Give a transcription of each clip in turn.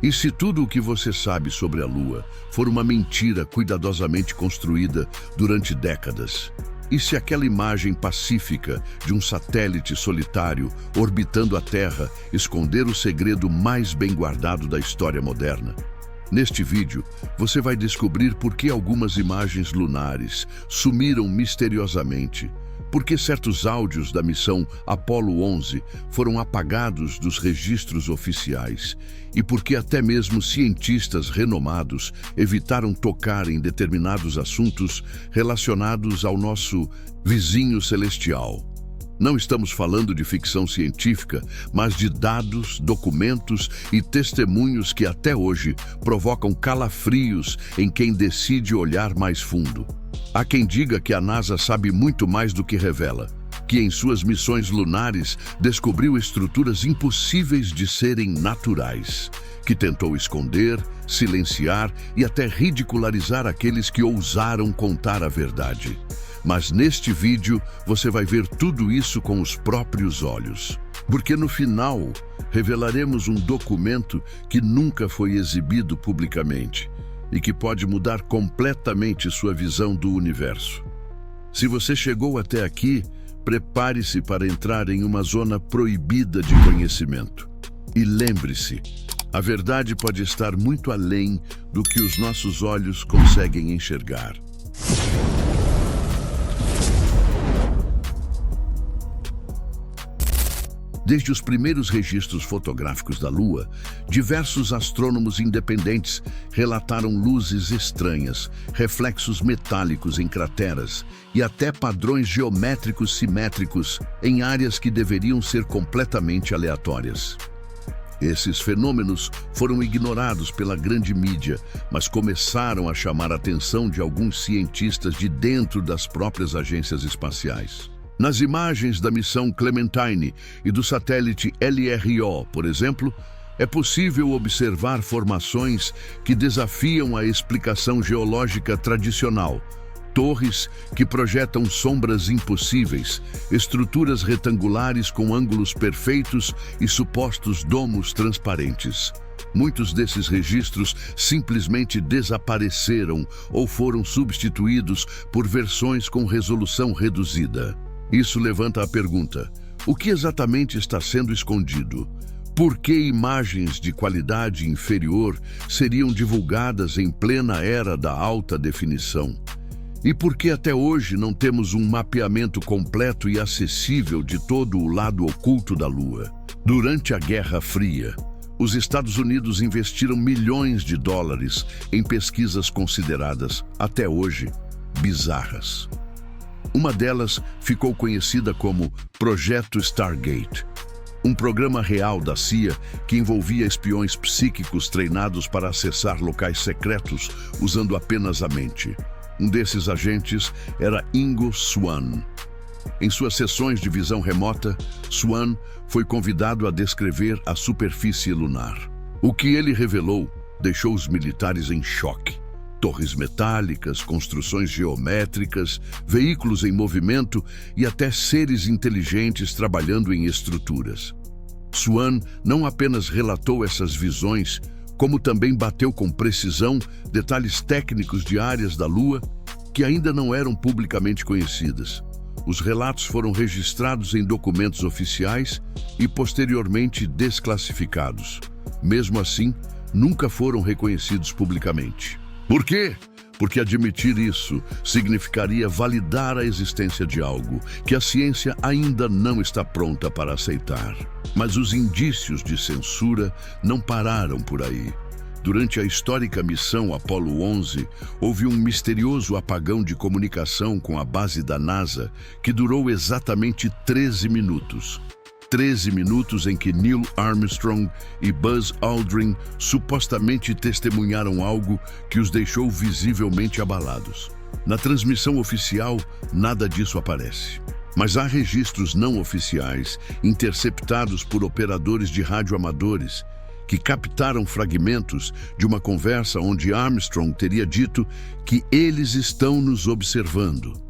E se tudo o que você sabe sobre a Lua for uma mentira cuidadosamente construída durante décadas? E se aquela imagem pacífica de um satélite solitário orbitando a Terra esconder o segredo mais bem guardado da história moderna? Neste vídeo, você vai descobrir por que algumas imagens lunares sumiram misteriosamente, por que certos áudios da missão Apollo 11 foram apagados dos registros oficiais e por que até mesmo cientistas renomados evitaram tocar em determinados assuntos relacionados ao nosso vizinho celestial. Não estamos falando de ficção científica, mas de dados, documentos e testemunhos que até hoje provocam calafrios em quem decide olhar mais fundo. Há quem diga que a NASA sabe muito mais do que revela, que em suas missões lunares descobriu estruturas impossíveis de serem naturais, que tentou esconder, silenciar e até ridicularizar aqueles que ousaram contar a verdade. Mas neste vídeo você vai ver tudo isso com os próprios olhos. Porque no final revelaremos um documento que nunca foi exibido publicamente e que pode mudar completamente sua visão do universo. Se você chegou até aqui, prepare-se para entrar em uma zona proibida de conhecimento. E lembre-se, a verdade pode estar muito além do que os nossos olhos conseguem enxergar. Desde os primeiros registros fotográficos da Lua, diversos astrônomos independentes relataram luzes estranhas, reflexos metálicos em crateras e até padrões geométricos simétricos em áreas que deveriam ser completamente aleatórias. Esses fenômenos foram ignorados pela grande mídia, mas começaram a chamar a atenção de alguns cientistas de dentro das próprias agências espaciais. Nas imagens da missão Clementine e do satélite LRO, por exemplo, é possível observar formações que desafiam a explicação geológica tradicional. Torres que projetam sombras impossíveis, estruturas retangulares com ângulos perfeitos e supostos domos transparentes. Muitos desses registros simplesmente desapareceram ou foram substituídos por versões com resolução reduzida. Isso levanta a pergunta: o que exatamente está sendo escondido? Por que imagens de qualidade inferior seriam divulgadas em plena era da alta definição? E por que até hoje não temos um mapeamento completo e acessível de todo o lado oculto da Lua? Durante a Guerra Fria, os Estados Unidos investiram milhões de dólares em pesquisas consideradas, até hoje, bizarras. Uma delas ficou conhecida como Projeto Stargate, um programa real da CIA que envolvia espiões psíquicos treinados para acessar locais secretos usando apenas a mente. Um desses agentes era Ingo Swann. Em suas sessões de visão remota, Swann foi convidado a descrever a superfície lunar. O que ele revelou deixou os militares em choque. Torres metálicas, construções geométricas, veículos em movimento e até seres inteligentes trabalhando em estruturas. Swann não apenas relatou essas visões, como também bateu com precisão detalhes técnicos de áreas da Lua que ainda não eram publicamente conhecidas. Os relatos foram registrados em documentos oficiais e posteriormente desclassificados. Mesmo assim, nunca foram reconhecidos publicamente. Por quê? Porque admitir isso significaria validar a existência de algo que a ciência ainda não está pronta para aceitar. Mas os indícios de censura não pararam por aí. Durante a histórica missão Apollo 11, houve um misterioso apagão de comunicação com a base da NASA que durou exatamente 13 minutos. 13 minutos em que Neil Armstrong e Buzz Aldrin supostamente testemunharam algo que os deixou visivelmente abalados. Na transmissão oficial, nada disso aparece. Mas há registros não oficiais, interceptados por operadores de rádio amadores, que captaram fragmentos de uma conversa onde Armstrong teria dito que eles estão nos observando.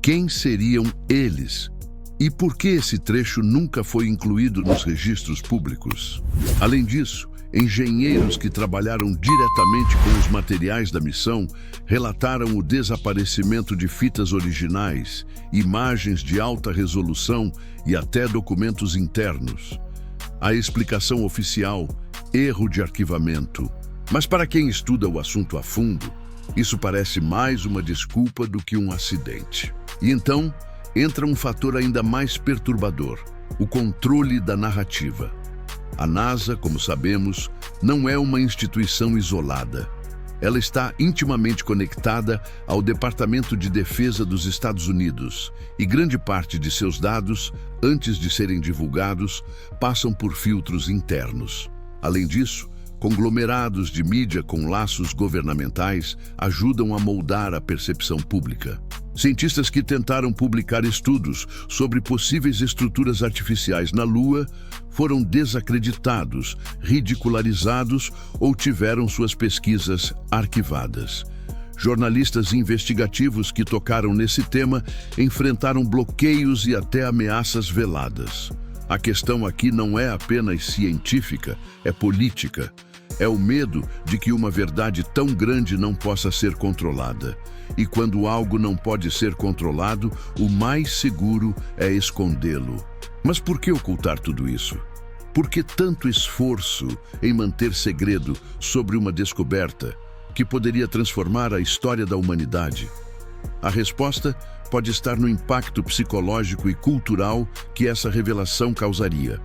Quem seriam eles? E por que esse trecho nunca foi incluído nos registros públicos? Além disso, Engenheiros que trabalharam diretamente com os materiais da missão relataram o desaparecimento de fitas originais, imagens de alta resolução e até documentos internos. A explicação oficial: erro de arquivamento. Mas para quem estuda o assunto a fundo, isso parece mais uma desculpa do que um acidente. E então, entra um fator ainda mais perturbador: o controle da narrativa. A NASA, como sabemos, não é uma instituição isolada. Ela está intimamente conectada ao Departamento de Defesa dos Estados Unidos e grande parte de seus dados, antes de serem divulgados, passam por filtros internos. Além disso, conglomerados de mídia com laços governamentais ajudam a moldar a percepção pública. Cientistas que tentaram publicar estudos sobre possíveis estruturas artificiais na Lua foram desacreditados, ridicularizados ou tiveram suas pesquisas arquivadas. Jornalistas investigativos que tocaram nesse tema enfrentaram bloqueios e até ameaças veladas. A questão aqui não é apenas científica, é política. É o medo de que uma verdade tão grande não possa ser controlada. E quando algo não pode ser controlado, o mais seguro é escondê-lo. Mas por que ocultar tudo isso? Por que tanto esforço em manter segredo sobre uma descoberta que poderia transformar a história da humanidade? A resposta pode estar no impacto psicológico e cultural que essa revelação causaria.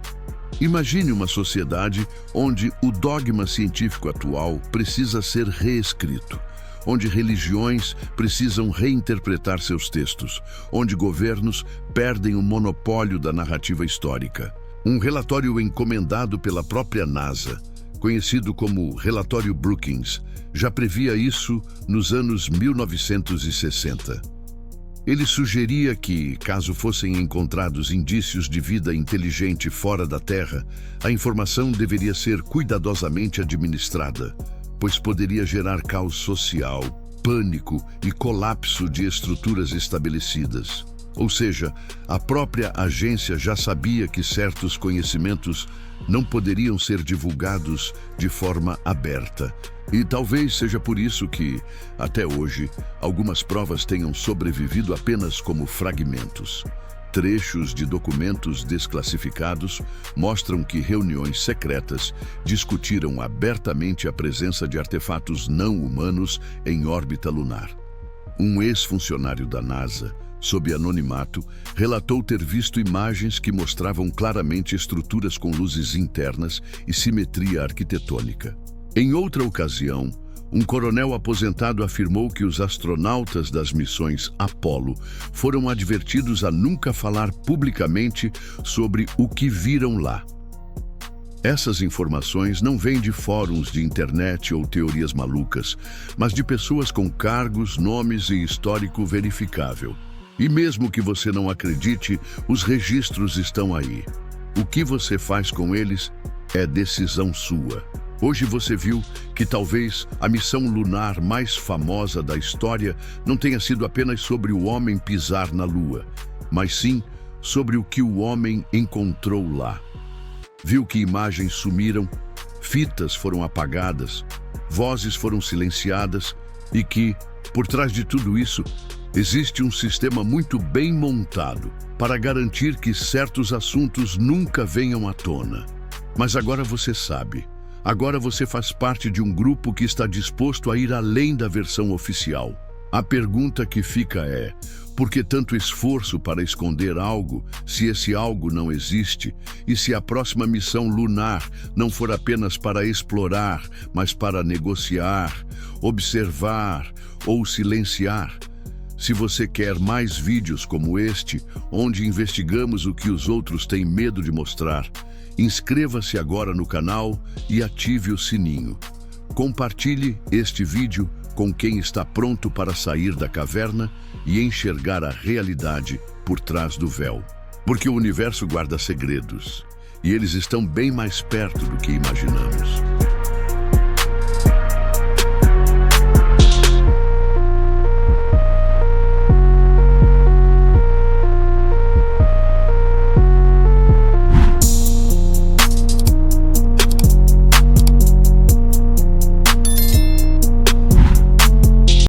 Imagine uma sociedade onde o dogma científico atual precisa ser reescrito, onde religiões precisam reinterpretar seus textos, onde governos perdem o monopólio da narrativa histórica. Um relatório encomendado pela própria NASA, conhecido como Relatório Brookings, já previa isso nos anos 1960. Ele sugeria que, caso fossem encontrados indícios de vida inteligente fora da Terra, a informação deveria ser cuidadosamente administrada, pois poderia gerar caos social, pânico e colapso de estruturas estabelecidas. Ou seja, a própria agência já sabia que certos conhecimentos não poderiam ser divulgados de forma aberta. E talvez seja por isso que, até hoje, algumas provas tenham sobrevivido apenas como fragmentos. Trechos de documentos desclassificados mostram que reuniões secretas discutiram abertamente a presença de artefatos não humanos em órbita lunar. Um ex-funcionário da NASA, sob anonimato, relatou ter visto imagens que mostravam claramente estruturas com luzes internas e simetria arquitetônica. Em outra ocasião, um coronel aposentado afirmou que os astronautas das missões Apollo foram advertidos a nunca falar publicamente sobre o que viram lá. Essas informações não vêm de fóruns de internet ou teorias malucas, mas de pessoas com cargos, nomes e histórico verificável. E mesmo que você não acredite, os registros estão aí. O que você faz com eles é decisão sua. Hoje você viu que talvez a missão lunar mais famosa da história não tenha sido apenas sobre o homem pisar na Lua, mas sim sobre o que o homem encontrou lá. Viu que imagens sumiram, fitas foram apagadas, vozes foram silenciadas e que, por trás de tudo isso, existe um sistema muito bem montado para garantir que certos assuntos nunca venham à tona. Mas agora você sabe. Agora você faz parte de um grupo que está disposto a ir além da versão oficial. A pergunta que fica é: por que tanto esforço para esconder algo, se esse algo não existe, e se a próxima missão lunar não for apenas para explorar, mas para negociar, observar ou silenciar? Se você quer mais vídeos como este, onde investigamos o que os outros têm medo de mostrar, inscreva-se agora no canal e ative o sininho. Compartilhe este vídeo com quem está pronto para sair da caverna e enxergar a realidade por trás do véu. Porque o universo guarda segredos, e eles estão bem mais perto do que imaginamos.